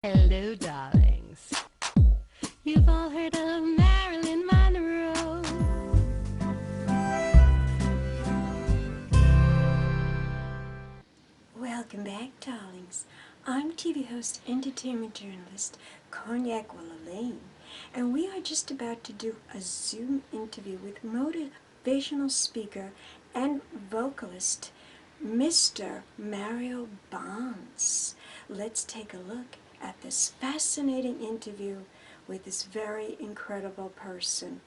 Hello, darlings. You've all heard of Marilyn Monroe. Welcome back, darlings. I'm TV host, entertainment journalist, Cognac Wellerlane, and we are just about to do a Zoom interview with motivational speaker and vocalist, Mr. Mario Bonds. Let's take a look at this fascinating interview with this very incredible person.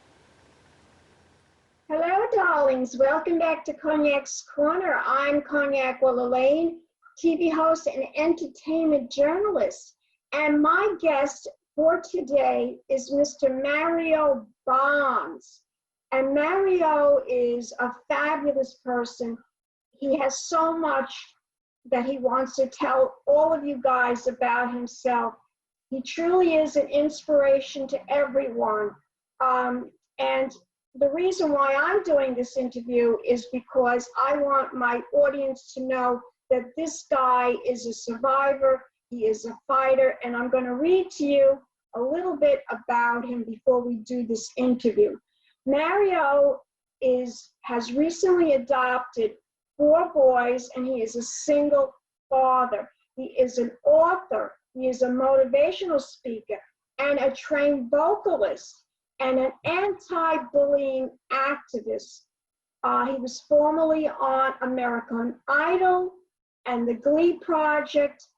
Hello, darlings. Welcome back to Cognac's Corner. I'm Cognac Wellerlane, TV host and entertainment journalist. And my guest for today is Mr. Mario Bonds. And Mario is a fabulous person. He has so much that he wants to tell all of you guys about himself. He truly is an inspiration to everyone. And the reason why I'm doing this interview is because I want my audience to know that this guy is a survivor, he is a fighter, and I'm going to read to you a little bit about him before we do this interview. Mario has recently adopted 4 boys, and he is a single father. He is an author, he is a motivational speaker, and a trained vocalist, and an anti-bullying activist. He was formerly on American Idol and the Glee Project.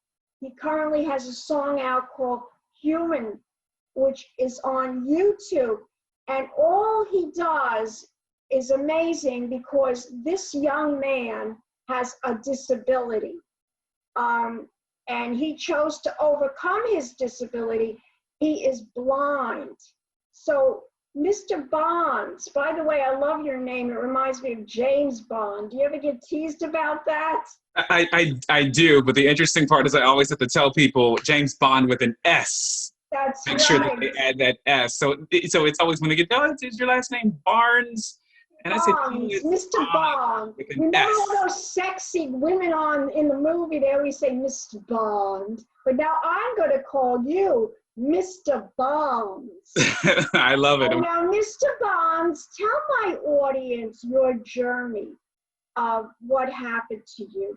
He currently has a song out called Human, which is on YouTube. And all he does is amazing because this young man has a disability. And he chose to overcome his disability. He is blind. So, Mr. Bonds, by the way, I love your name. It reminds me of James Bond. Do you ever get teased about that? I do, but the interesting part is I always have to tell people James Bond with an S. That's Make right. sure that they add that S. So it's always when they get, oh, is your last name Barnes? And Bonds, I said, Mr. Bond. with an Remember S. all those sexy women in the movie, they always say Mr. Bond. But now I'm going to call you Mr. Bonds. I love it. And now, Mr. Bonds, tell my audience your journey of what happened to you.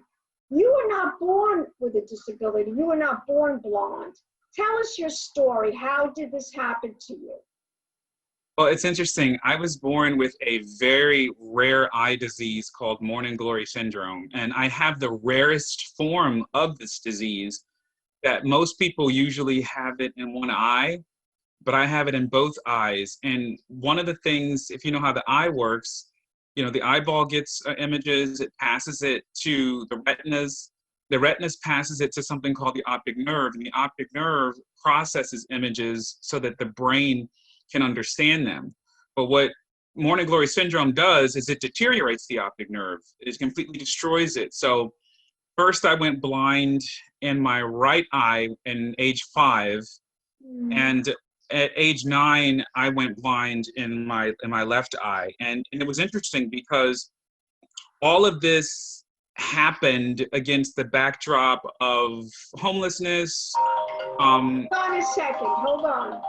You were not born with a disability. You were not born blind. Tell us your story. How did this happen to you? Well, it's interesting. I was born with a very rare eye disease called morning glory syndrome, and I have the rarest form of this disease. That most people usually have it in one eye, but I have it in both eyes. And one of the things, if you know how the eye works, you know, the eyeball gets images, it passes it to the retinas. The retinas passes it to something called the optic nerve, and the optic nerve processes images so that the brain can understand them. But what morning glory syndrome does is it deteriorates the optic nerve. It completely destroys it. So first, I went blind in my right eye in age 5, and at age 9, I went blind in my left eye. And it was interesting because all of this happened against the backdrop of homelessness. Hold on a second. Hold on.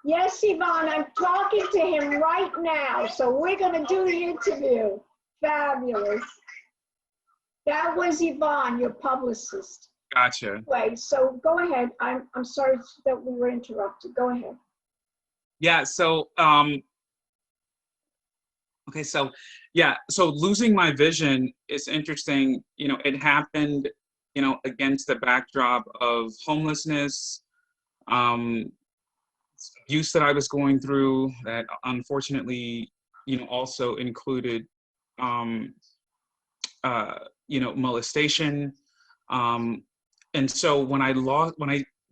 Yes, Yvonne, I'm talking to him right now, so we're going to do the interview. Fabulous. That was Yvonne, your publicist. Gotcha. Wait, so go ahead. I'm sorry that we were interrupted. Go ahead. Yeah, so okay, so losing my vision is interesting. You know, it happened, you know, against the backdrop of homelessness, abuse that I was going through that unfortunately, you know, also included you know, molestation. And so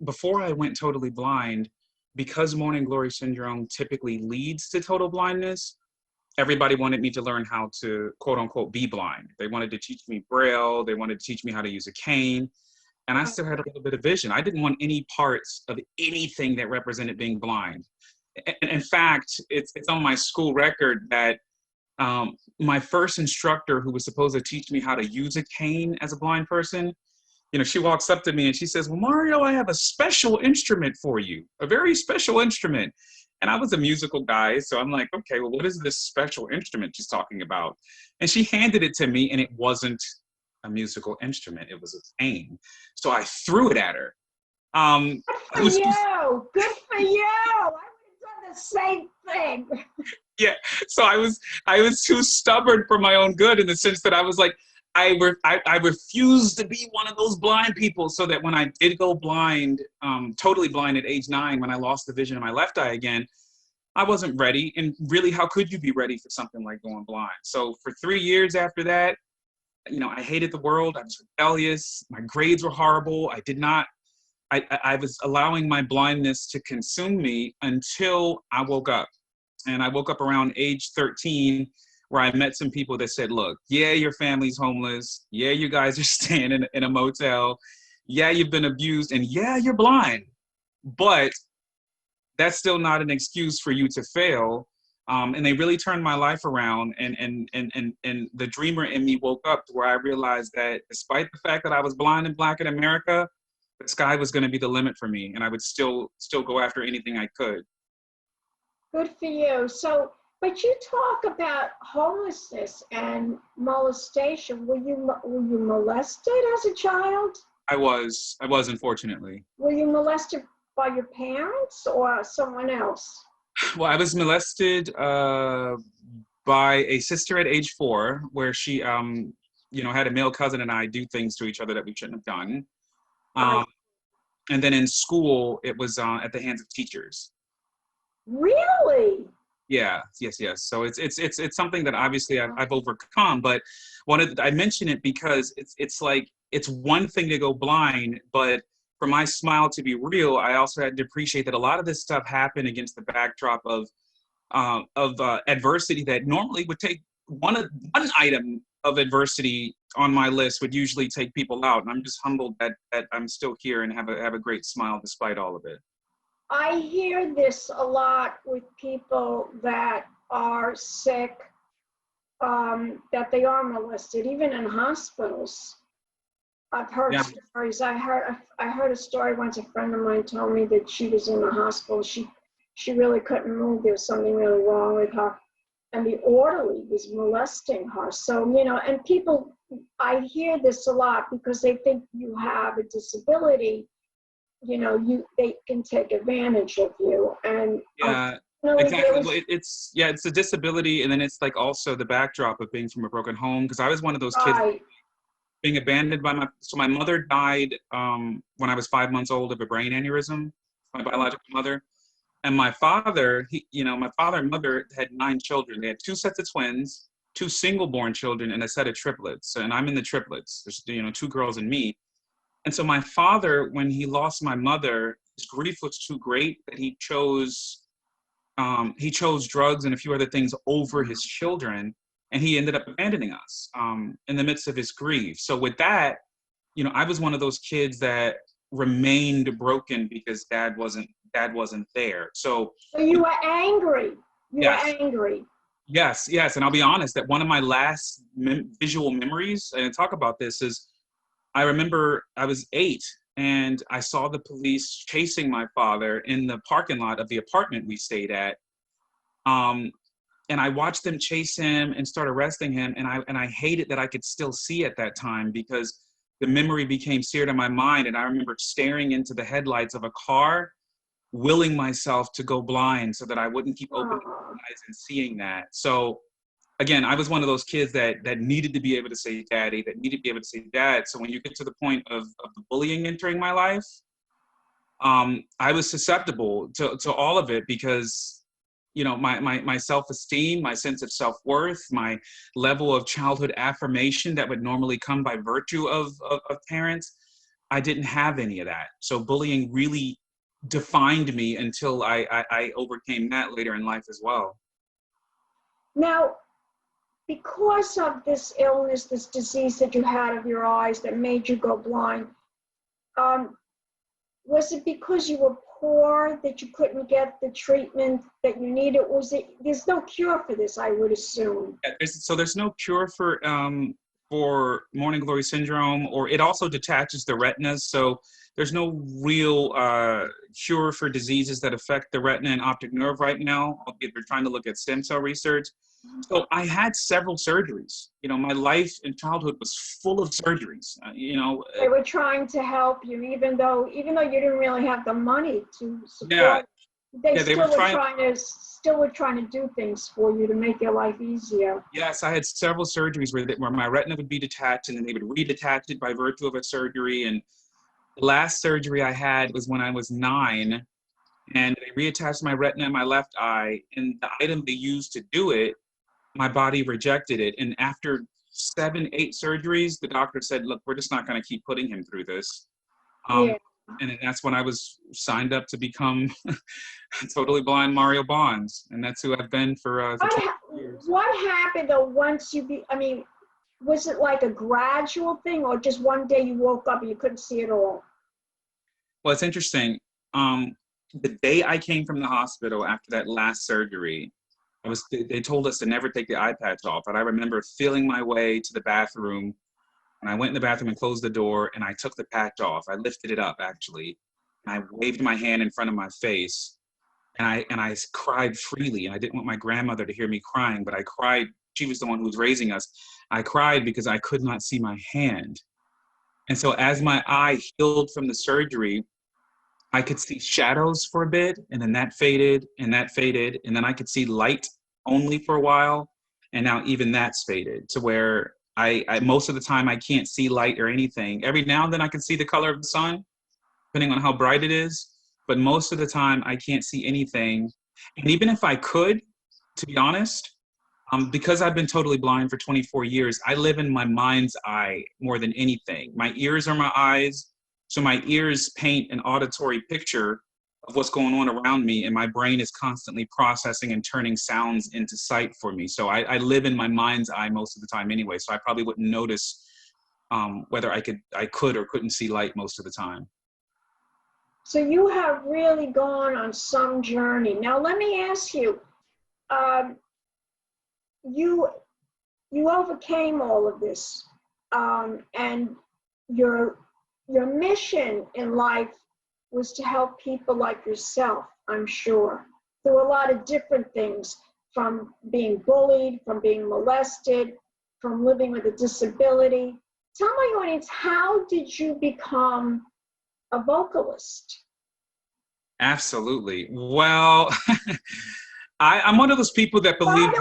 before I went totally blind, because morning glory syndrome typically leads to total blindness, everybody wanted me to learn how to, quote unquote, be blind. They wanted to teach me Braille. They wanted to teach me how to use a cane. And I still had a little bit of vision. I didn't want any parts of anything that represented being blind. And in fact, it's on my school record that my first instructor, who was supposed to teach me how to use a cane as a blind person, she walks up to me and she says, well, Mario, I have a special instrument for you, a very special instrument. And I was a musical guy, so I'm like, okay, well, what is this special instrument she's talking about? And she handed it to me, and it wasn't a musical instrument. It was a cane. So I threw it at her. Good for you. Good for you. I would have done the same thing. Yeah. So I was too stubborn for my own good, in the sense that I was like, I refused to be one of those blind people, so that when I did go blind, totally blind at age 9, when I lost the vision in my left eye again, I wasn't ready. And really, how could you be ready for something like going blind? So for 3 years after that, I hated the world. I was rebellious. My grades were horrible. I was allowing my blindness to consume me until I woke up. And I woke up around age 13, where I met some people that said, look, yeah, your family's homeless. Yeah, you guys are staying in a motel. Yeah, you've been abused. And yeah, you're blind. But that's still not an excuse for you to fail. And they really turned my life around. And the dreamer in me woke up to where I realized that despite the fact that I was blind and Black in America, the sky was going to be the limit for me. And I would still go after anything I could. Good for you. So, but you talk about homelessness and molestation. Were you molested as a child? I was, unfortunately. Were you molested by your parents or someone else? Well, I was molested by a sister at age 4, where she, had a male cousin and I do things to each other that we shouldn't have done. And then in school, it was at the hands of teachers. Really? Yeah, yes. So it's something that obviously I've overcome, but I mention it because it's like, it's one thing to go blind, but for my smile to be real, I also had to appreciate that a lot of this stuff happened against the backdrop of adversity that normally would take one item of adversity on my list would usually take people out. And I'm just humbled that I'm still here and have a great smile despite all of it. I hear this a lot with people that are sick, that they are molested, even in hospitals. I've heard stories. I heard a story once. A friend of mine told me that she was in the hospital. She really couldn't move. There was something really wrong with her, and the orderly was molesting her. So and people, I hear this a lot because they think you have a disability. They can take advantage of you. And exactly. It's a disability, and then it's like also the backdrop of being from a broken home. Because I was one of those kids being abandoned by my mother died when I was 5 months old of a brain aneurysm, my biological mother. And my father, my father and mother had 9 children. They had 2 sets of twins, 2 single-born children, and a set of triplets. And I'm in the triplets. There's 2 girls and me. And so my father, when he lost my mother, his grief was too great that he chose drugs and a few other things over his children. And he ended up abandoning us in the midst of his grief. So with that, I was one of those kids that remained broken because dad wasn't there. So you were angry. You were angry. Yes. And I'll be honest that one of my last visual memories, and I talk about this, is I remember I was 8 and I saw the police chasing my father in the parking lot of the apartment we stayed at. And I watched them chase him and start arresting him. And I hated that I could still see at that time because the memory became seared in my mind. And I remember staring into the headlights of a car, willing myself to go blind so that I wouldn't keep opening my eyes and seeing that. So again, I was one of those kids that needed to be able to say daddy, that needed to be able to say dad. So when you get to the point of the bullying entering my life, I was susceptible to all of it because my self-esteem, my sense of self-worth, my level of childhood affirmation that would normally come by virtue of parents, I didn't have any of that. So bullying really defined me until I overcame that later in life as well. Now, because of this illness, this disease that you had of your eyes that made you go blind, was it because you were poor that you couldn't get the treatment that you needed? There's no cure for this, I would assume. Yeah, there's no cure for for morning glory syndrome, or it also detaches the retinas. So there's no real cure for diseases that affect the retina and optic nerve right now. They're trying to look at stem cell research. So I had several surgeries. My life in childhood was full of surgeries. They were trying to help you, even though you didn't really have the money to support. Yeah, They yeah, still were trying to do things for you to make your life easier. Yes, I had several surgeries where my retina would be detached, and then they would redetach it by virtue of a surgery. And the last surgery I had was when I was 9, and they reattached my retina in my left eye, and the item they used to do it, my body rejected it. And after 7, 8 surgeries, the doctor said, look, we're just not going to keep putting him through this. Yeah. And that's when I was signed up to become totally blind Mario Bonds. And that's who I've been for 20 years. What happened though once was it like a gradual thing, or just one day you woke up and you couldn't see it all? Well, it's interesting. The day I came from the hospital after that last surgery, they told us to never take the eye patch off. But I remember feeling my way to the bathroom, and I went in the bathroom and closed the door, and I took the patch off. I lifted it up, actually, and I waved my hand in front of my face, and I cried freely. And I didn't want my grandmother to hear me crying, but I cried. She was the one who was raising us. I cried because I could not see my hand. And so as my eye healed from the surgery, I could see shadows for a bit, and then that faded, and then I could see light only for a while, and now even that's faded to where I most of the time I can't see light or anything. Every now and then I can see the color of the sun, depending on how bright it is, but most of the time I can't see anything. And even if I could, to be honest, because I've been totally blind for 24 years, I live in my mind's eye more than anything. My ears are my eyes. So my ears paint an auditory picture of what's going on around me, and my brain is constantly processing and turning sounds into sight for me. So I live in my mind's eye most of the time anyway, so I probably wouldn't notice whether I could or couldn't see light most of the time. So you have really gone on some journey. Now let me ask you, you overcame all of this, and your mission in life was to help people like yourself, I'm sure, through a lot of different things, from being bullied, from being molested, from living with a disability. Tell my audience, how did you become a vocalist? Absolutely. Well, I'm one of those people that believe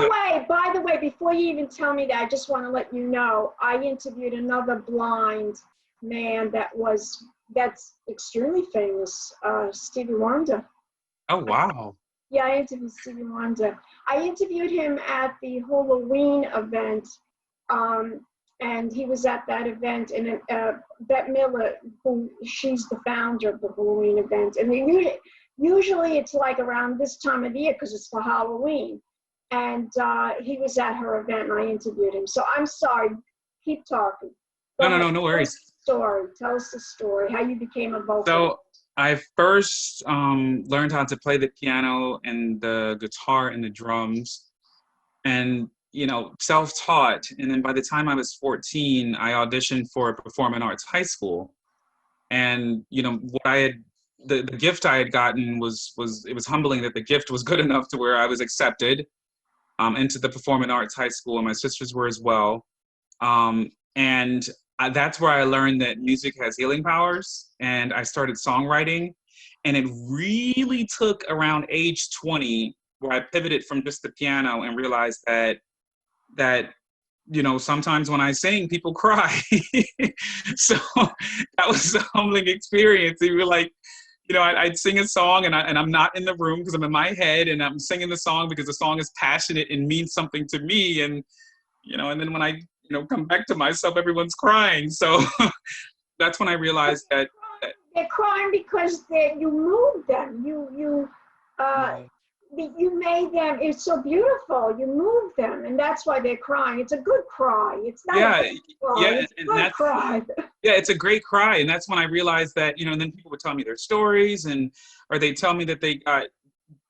By the way, before you even tell me that, I just want to let you know, I interviewed another blind man that's extremely famous, Stevie Wonder. Oh, wow. Yeah, I interviewed Stevie Wonder. I interviewed him at the Halloween event, and he was at that event, and Bette Miller, she's the founder of the Halloween event, and usually it's like around this time of the year because it's for Halloween, and he was at her event, and I interviewed him. So I'm sorry, keep talking. No worries. Tell us the story, how you became a vocalist. So I first learned how to play the piano and the guitar and the drums, and self-taught. And then by the time I was 14, I auditioned for a performing arts high school. And the gift I had gotten was it was humbling that the gift was good enough to where I was accepted into the performing arts high school, and my sisters were as well. And that's where I learned that music has healing powers, and I started songwriting. And it really took around age 20 where I pivoted from just the piano and realized that sometimes when I sing, people cry. So that was a humbling experience. They were like, I'd sing a song and I'm not in the room because I'm in my head, and I'm singing the song because the song is passionate and means something to me. And and then when I come back to myself, everyone's crying. So that's when I realized that they're crying because you moved them. You made them. It's so beautiful. You moved them, and that's why they're crying. It's a good cry. It's not a good cry. It's a good cry. Yeah, it's a great cry, and that's when I realized that and then people would tell me their stories, or they tell me that they got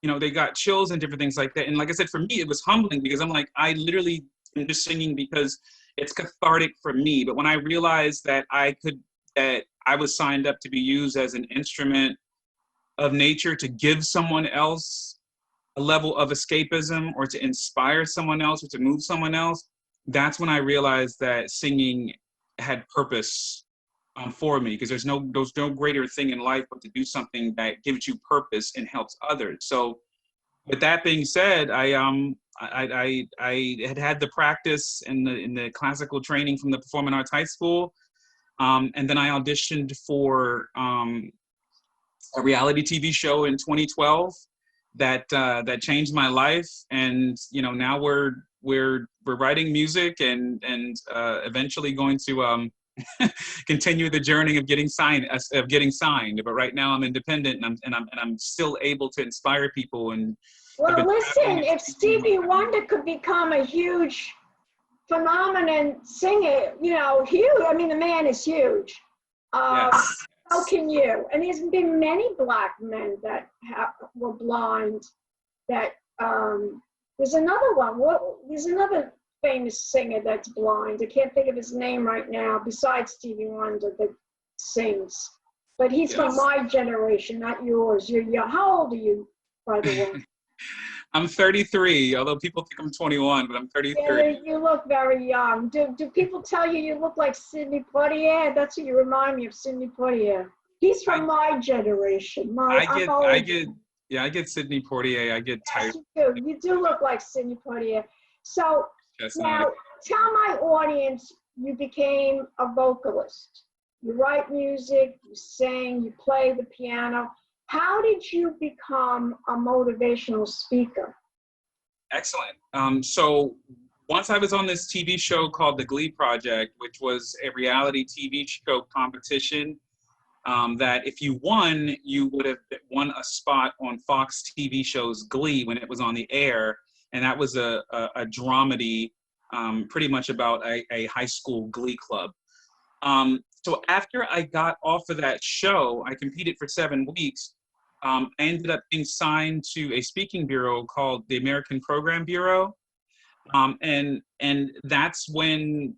they got chills and different things like that. And like I said, for me, it was humbling because I'm like, I literally am just singing because it's cathartic for me. But when I realized that I was signed up to be used as an instrument of nature to give someone else a level of escapism, or to inspire someone else, or to move someone else, that's when I realized that singing had purpose for me, because there's no greater thing in life but to do something that gives you purpose and helps others. So with that being said, I had the practice in the classical training from the Performing Arts High School, and then I auditioned for a reality TV show in 2012 that changed my life. And now we're writing music and eventually going to continue the journey of getting signed. But right now I'm independent, and I'm still able to inspire people. And well, listen, if Stevie Wonder could become a huge phenomenon singer, huge. I mean, the man is huge. Yes. So can you? And there's been many Black men that were blind. That there's another one. There's another famous singer that's blind. I can't think of his name right now. Besides Stevie Wonder, that sings. But he's from my generation, not yours. You're young. How old are you, by the way? I'm 33, although people think I'm 21, but I'm 33. Yeah, you look very young. Do people tell you look like Sidney Poitier? That's what you remind me of, Sidney Poitier. He's from my generation. I get Sidney Poitier. I get tired. Yes, you do look like Sidney Poitier. So now tell my audience, you became a vocalist. You write music, you sing, you play the piano. How did you become a motivational speaker? Excellent. So once I was on this TV show called The Glee Project, which was a reality TV show competition, that if you won, you would have won a spot on Fox TV show's Glee when it was on the air. And that was a dramedy, pretty much about a high school glee club. So after I got off of that show, I competed for 7 weeks. I ended up being signed to a speaking bureau called the American Program Bureau. And that's when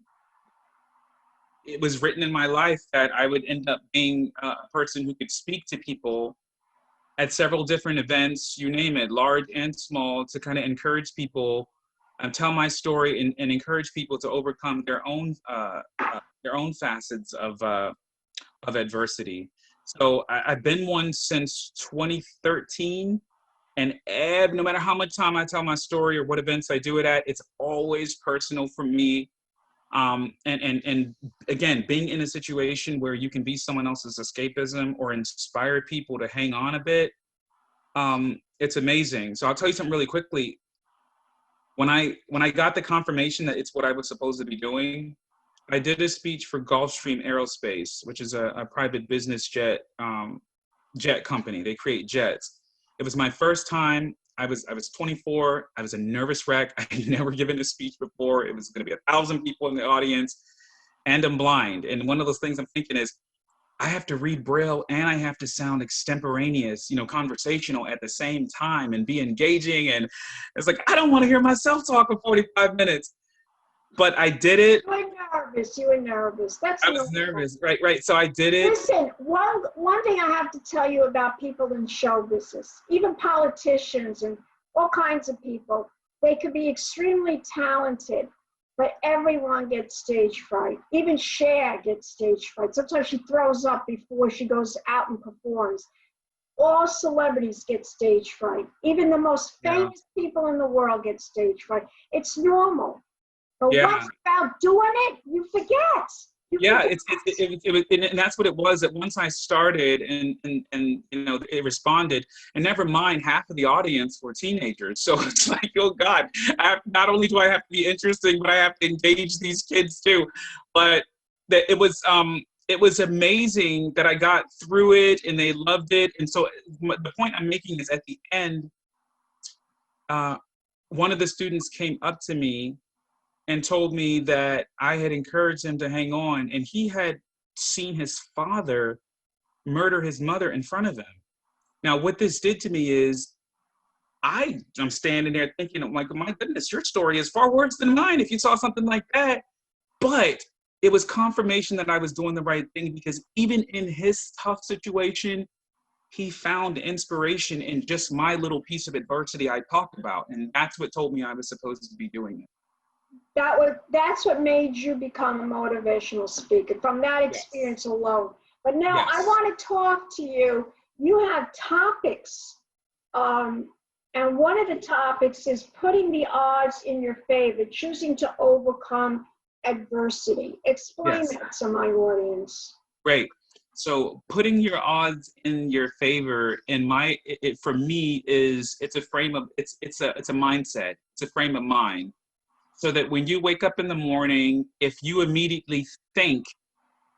it was written in my life that I would end up being a person who could speak to people at several different events, you name it, large and small, to kind of encourage people and tell my story and encourage people to overcome their own facets of adversity. So I've been one since 2013, and no matter how much time I tell my story or what events I do it at, it's always personal for me. And again, being in a situation where you can be someone else's escapism or inspire people to hang on a bit, it's amazing. So I'll tell you something really quickly. When I got the confirmation that it's what I was supposed to be doing, I did a speech for Gulfstream Aerospace, which is a private business jet company. They create jets. It was my first time. I was 24. I was a nervous wreck. I had never given a speech before. It was going to be 1,000 people in the audience, and I'm blind. And one of those things I'm thinking is, I have to read Braille and I have to sound extemporaneous, conversational at the same time and be engaging. And it's like, I don't want to hear myself talk for 45 minutes. But I did it. You were nervous. I was nervous. Right. So I did it. Listen, one thing I have to tell you about people in show business, even politicians and all kinds of people, they could be extremely talented, but everyone gets stage fright. Even Cher gets stage fright. Sometimes she throws up before she goes out and performs. All celebrities get stage fright. Even the most famous people in the world get stage fright. It's normal. But once about doing it, you forget. It was, and that's what it was. That once I started, and it responded, and never mind, half of the audience were teenagers. So it's like, oh God, not only do I have to be interesting, but I have to engage these kids too. But it was amazing that I got through it, and they loved it. And so the point I'm making is, at the end, one of the students came up to me and told me that I had encouraged him to hang on, and he had seen his father murder his mother in front of him. Now, what this did to me is, I'm standing there thinking, oh my goodness, your story is far worse than mine if you saw something like that. But it was confirmation that I was doing the right thing, because even in his tough situation, he found inspiration in just my little piece of adversity I talked about. And that's what told me I was supposed to be doing it. That's what made you become a motivational speaker, from that experience alone. But now I want to talk to you. You have topics, and one of the topics is putting the odds in your favor, choosing to overcome adversity. Explain that to my audience. Great. So putting your odds in your favor, for me, it's a mindset. It's a frame of mind. So that when you wake up in the morning, if you immediately think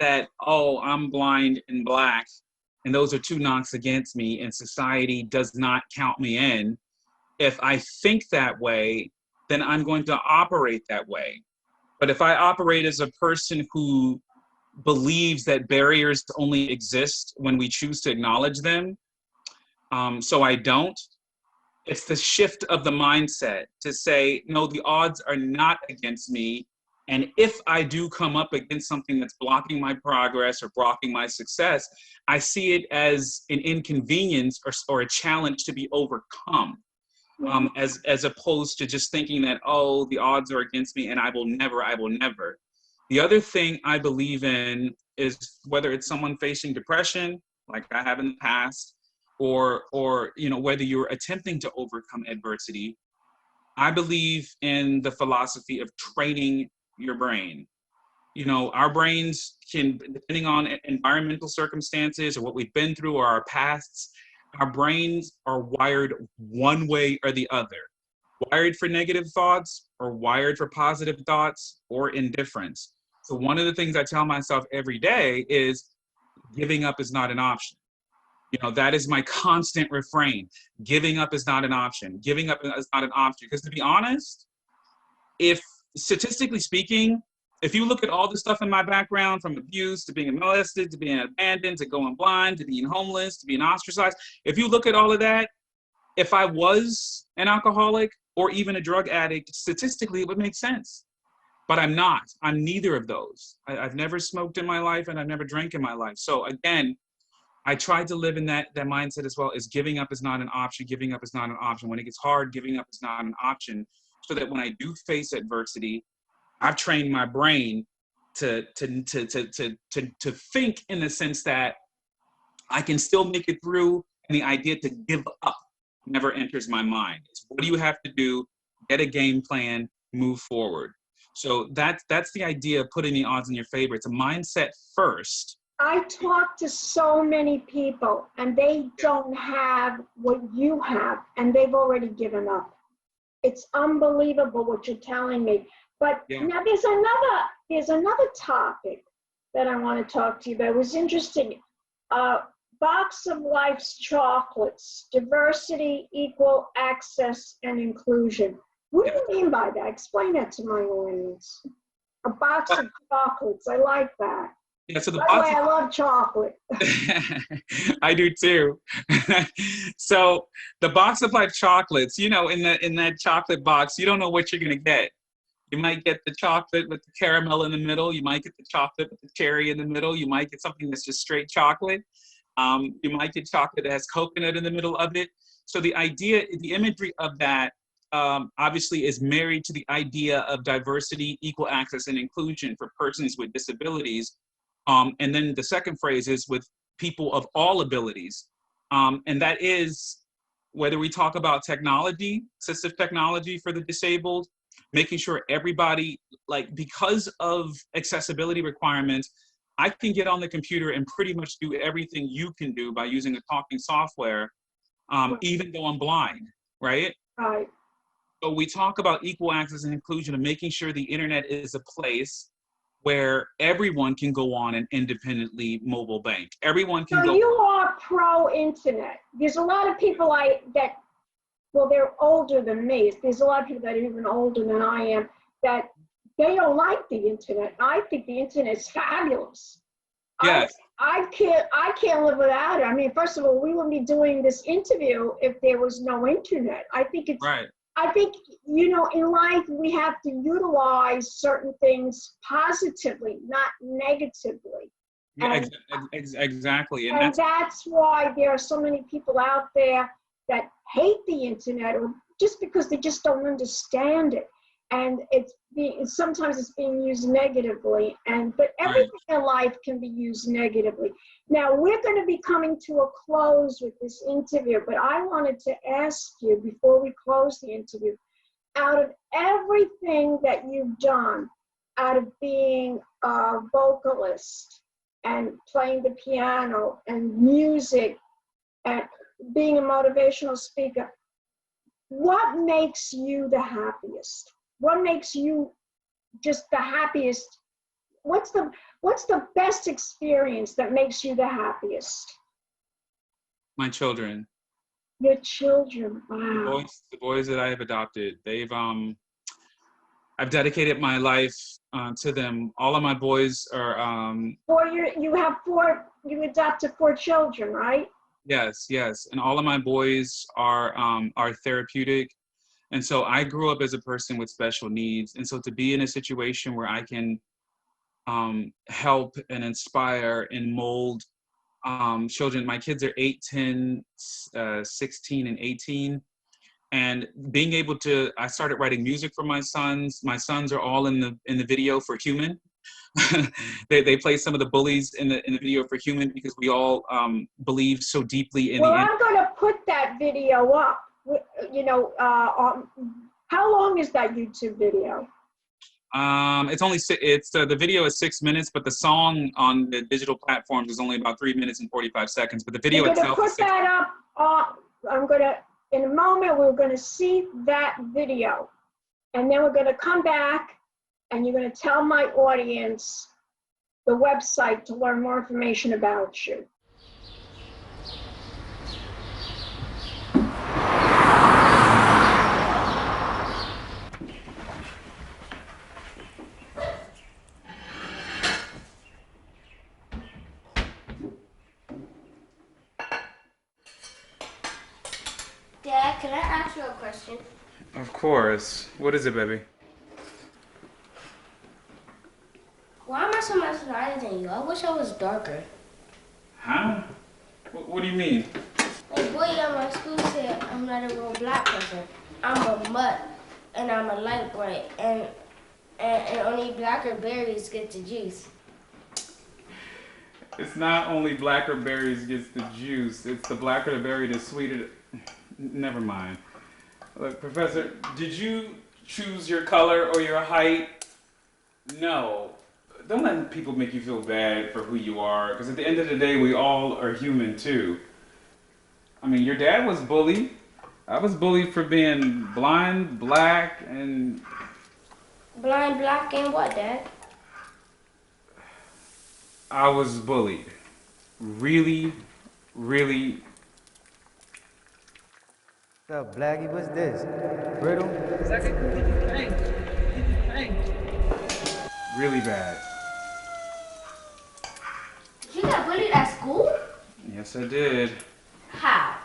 that, oh, I'm blind and black, and those are two knocks against me, and society does not count me in, if I think that way, then I'm going to operate that way. But if I operate as a person who believes that barriers only exist when we choose to acknowledge them, so I don't, it's the shift of the mindset to say, no, the odds are not against me. And if I do come up against something that's blocking my progress or blocking my success, I see it as an inconvenience or a challenge to be overcome, as opposed to just thinking that, oh, the odds are against me and I will never. The other thing I believe in is, whether it's someone facing depression, like I have in the past, or whether you're attempting to overcome adversity, I believe in the philosophy of training your brain. Our brains can, depending on environmental circumstances or what we've been through or our pasts, our brains are wired one way or the other. Wired for negative thoughts or wired for positive thoughts or indifference. So one of the things I tell myself every day is, giving up is not an option. That is my constant refrain. Giving up is not an option. Giving up is not an option. Because to be honest, if statistically speaking, if you look at all the stuff in my background, from abuse to being molested, to being abandoned, to going blind, to being homeless, to being ostracized, if you look at all of that, if I was an alcoholic or even a drug addict, statistically it would make sense. But I'm not. I'm neither of those. I've never smoked in my life, and I've never drank in my life. So again, I tried to live in that mindset as well, as giving up is not an option. Giving up is not an option. When it gets hard, giving up is not an option. So that when I do face adversity, I've trained my brain to think in the sense that I can still make it through, and the idea to give up never enters my mind. It's, what do you have to do? Get a game plan, move forward. So that's the idea of putting the odds in your favor. It's a mindset first. I talk to so many people, and they don't have what you have, and they've already given up. It's unbelievable what you're telling me. But now there's another topic that I want to talk to you about. It was interesting. Box of Life's chocolates, diversity, equal access, and inclusion. What do you mean by that? Explain that to my audience. A box of chocolates. I like that. Yeah, so By the way, I love chocolate. I do too. So the Box of Life chocolates, in that chocolate box, you don't know what you're gonna get. You might get the chocolate with the caramel in the middle. You might get the chocolate with the cherry in the middle. You might get something that's just straight chocolate. You might get chocolate that has coconut in the middle of it. So the imagery of that obviously is married to the idea of diversity, equal access, and inclusion for persons with disabilities. And then the second phrase is with people of all abilities. And that is, whether we talk about technology, assistive technology for the disabled, making sure everybody, because of accessibility requirements, I can get on the computer and pretty much do everything you can do by using a talking software, even though I'm blind, right? Right. So we talk about equal access and inclusion and making sure the internet is a place where everyone can go on and independently mobile bank. Everyone can So you are pro-internet. There's a lot of people they're older than me. There's a lot of people that are even older than I am that they don't like the internet. I think the internet is fabulous. Yes. I can't live without it. I mean, first of all, we wouldn't be doing this interview if there was no internet. I think it's I think, you know, in life we have to utilize certain things positively, not negatively. Yeah, And, exactly. and that's why there are so many people out there that hate the internet, or just because they just don't understand it. And sometimes it's being used negatively, but right. everything in life can be used negatively. Now, we're going to be coming to a close with this interview, but I wanted to ask you before we close the interview, out of everything that you've done, out of being a vocalist and playing the piano and music and being a motivational speaker, what makes you the happiest? What makes you just the happiest? What's the best experience that makes you the happiest? My children. Your children. Wow. The boys that I have adopted, I've dedicated my life to them. All of my boys are. You adopted 4 children, right? Yes, and all of my boys are therapeutic, and so I grew up as a person with special needs, and so to be in a situation where I can help and inspire and mold children. My kids are 8, 10, 16, and 18. And being able to, I started writing music for my sons. My sons are all in the video for Human. they play some of the bullies in the video for Human, because we all believe so deeply in well, the. I'm going to put that video up. You know, how long is that YouTube video? The video is 6 minutes, but the song on the digital platforms is only about 3 minutes and 45 seconds. But the video itself. Put that up. In a moment, we're going to see that video, and then we're going to come back, and you're going to tell my audience the website to learn more information about you. Dad, can I ask you a question? Of course. What is it, baby? Why am I so much lighter than you? I wish I was darker. Huh? What do you mean? A boy at my school said I'm not a real black person. I'm a mutt, and I'm a light bright, and only blacker berries get the juice. It's not only blacker berries gets the juice. It's the blacker the berry, the sweeter. Never mind. Look, Professor, did you choose your color or your height? No. Don't let people make you feel bad for who you are, because at the end of the day, we all are human too. I mean, your dad was bullied. I was bullied for being blind, black, and... Blind, black, and what, Dad? I was bullied. Really, really... What's up, Blackie? What's this? Brittle? Really bad. You got bullied at school? Yes, I did. How?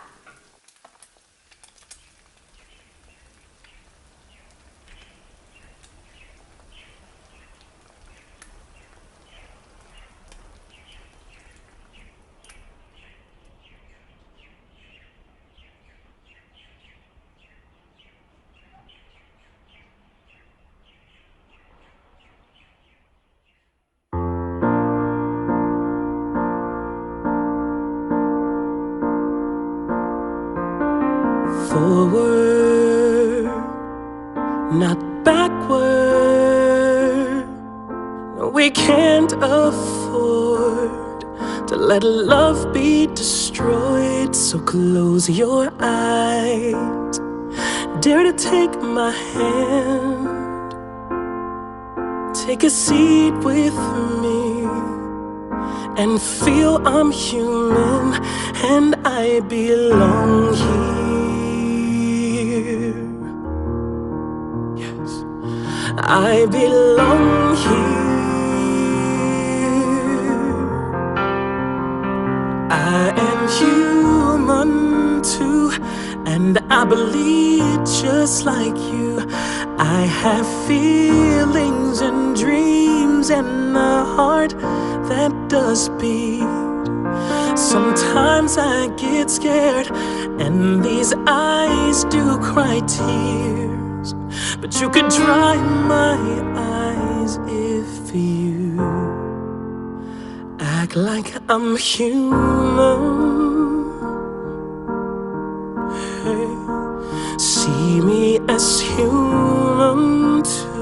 Forward, not backward. No, we can't afford to let love be destroyed. So close your eyes, dare to take my hand, take a seat with me, and feel I'm human and I belong here. Yes, I belong here. I am human. human too, and I bleed just like you. I have feelings and dreams and a heart that does beat. Sometimes I get scared and these eyes do cry tears, but you could dry my eyes if you act like I'm human. Hey, see me as human too.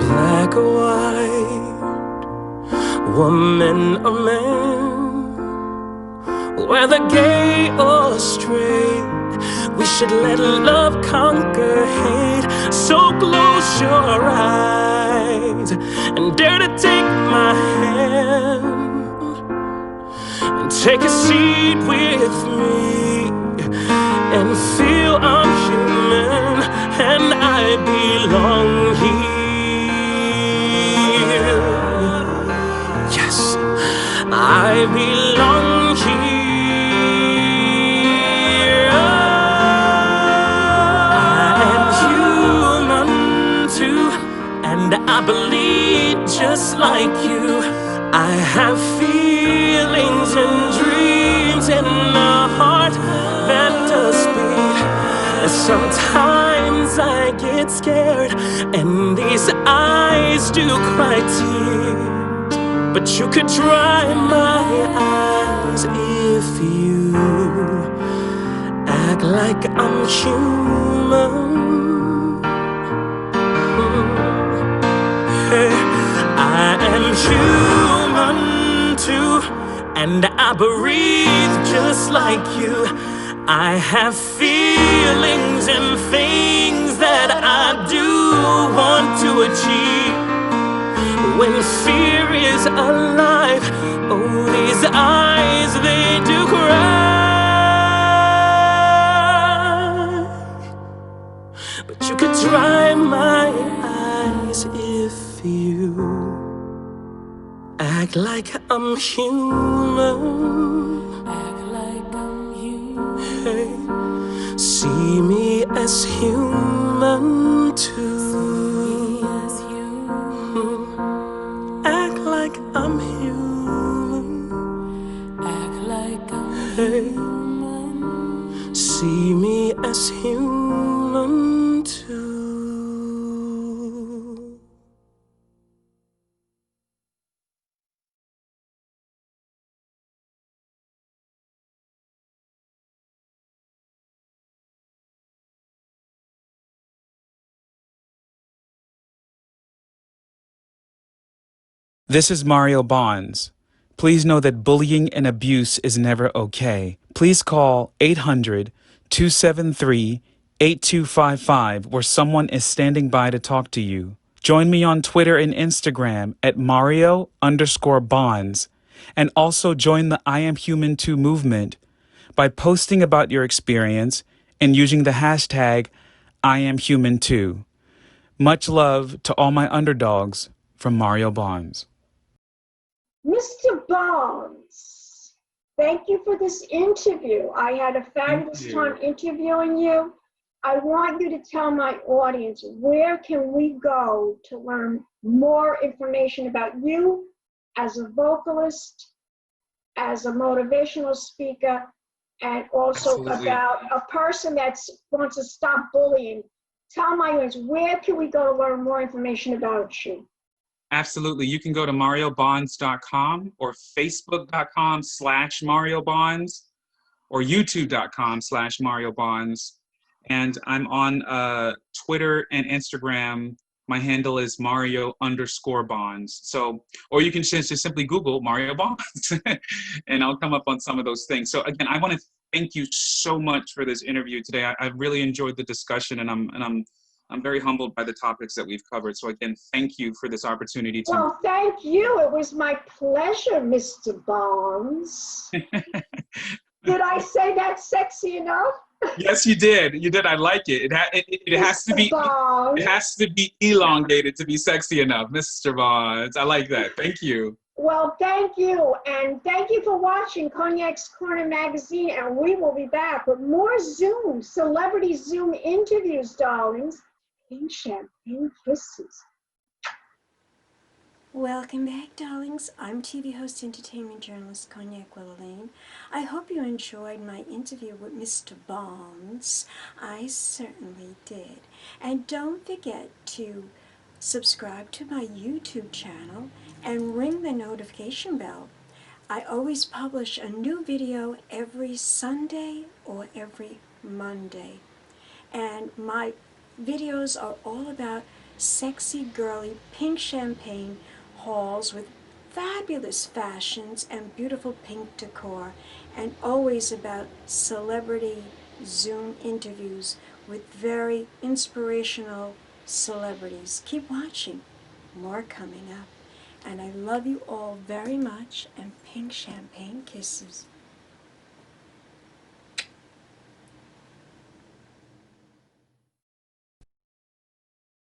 Black or white, woman or man, whether gay or straight, we should let love conquer hate. So close your eyes and dare to take my hand and take a seat with me and feel I'm human and I belong here. Yes, I belong here. I am human too, and I bleed just like you. I have feelings and dreams and a heart that does beat. And sometimes I get scared and these eyes do cry tears, but you could dry my eyes if you act like I'm human. Hey, I am human too, and I breathe just like you. I have feelings and things that I do want to achieve. When fear is alive, oh, these eyes, they do cry. But you could dry my eyes if you act like I'm human. Act like I'm human. Hey, see me as human too. Act like I'm human. Act like I'm human. See me as human too. This is Mario Bonds. Please know that bullying and abuse is never okay. Please call 800-273-8255 where someone is standing by to talk to you. Join me on Twitter and Instagram at Mario_Bonds, and also join the I Am Human Too movement by posting about your experience and using the hashtag I Am Human Too. Much love to all my underdogs from Mario Bonds. Mr. Bonds, thank you for this interview. I had a fabulous time interviewing you. I want you to tell my audience, where can we go to learn more information about you as a vocalist, as a motivational speaker, and also about a person that wants to stop bullying? Tell my audience, where can we go to learn more information about you? Absolutely. You can go to mariobonds.com or facebook.com/mariobonds or youtube.com/mariobonds. And I'm on Twitter and Instagram. My handle is Mario_Bonds. So, or you can just simply Google Mario Bonds and I'll come up on some of those things. So again, I want to thank you so much for this interview today. I really enjoyed the discussion, and I'm very humbled by the topics that we've covered. So again, thank you for this opportunity to. Well, thank you. It was my pleasure, Mr. Bonds. Did I say that sexy enough? Yes, you did. You did. I like it. It has to be. Bonds. It has to be elongated to be sexy enough, Mr. Bonds. I like that. Thank you. Well, thank you, and thank you for watching Cognac's Corner Magazine, and we will be back with more Zoom, celebrity Zoom interviews, darlings, and champagne kisses. Welcome back, darlings. I'm TV host, entertainment journalist Cognac Wellerlane. I hope you enjoyed my interview with Mr. Bonds. I certainly did. And don't forget to subscribe to my YouTube channel and ring the notification bell. I always publish a new video every Sunday or every Monday. And my videos are all about sexy, girly, pink champagne hauls with fabulous fashions and beautiful pink decor, and always about celebrity Zoom interviews with very inspirational celebrities. Keep watching. More coming up. And I love you all very much, and pink champagne kisses.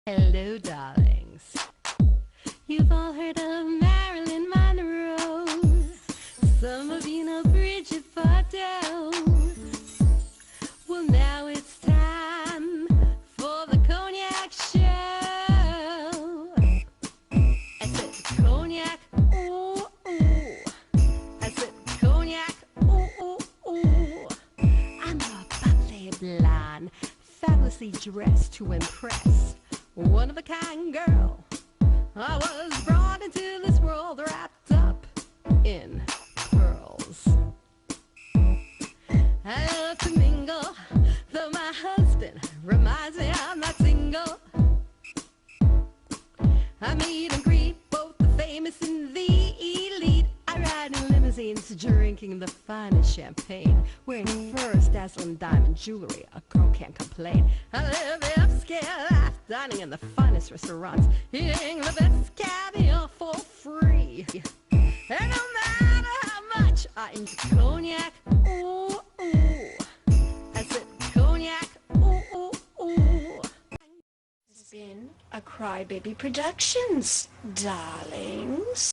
Hello, darlings. You've all heard of Marilyn Monroe. Some of you know Bridget Bardot. Well, now it's time for the Cognac Show. I said Cognac, ooh, ooh. I said Cognac, ooh, ooh, ooh. I'm a bubbly blonde, fabulously dressed to impress. One of a kind girl. I was brought into this world wrapped up in pearls. I love to mingle, though my husband reminds me I'm not single. I meet and greet both the famous and the elite. I ride in limousines, drinking the finest champagne, wearing furs, dazzling diamond jewelry. A girl can't complain. I live the upscale life, dining in the finest restaurants, eating the best caviar for free. And no matter how much I enjoy cognac, ooh, ooh. I said cognac, ooh, ooh, ooh. It's been a Crybaby Productions, darlings.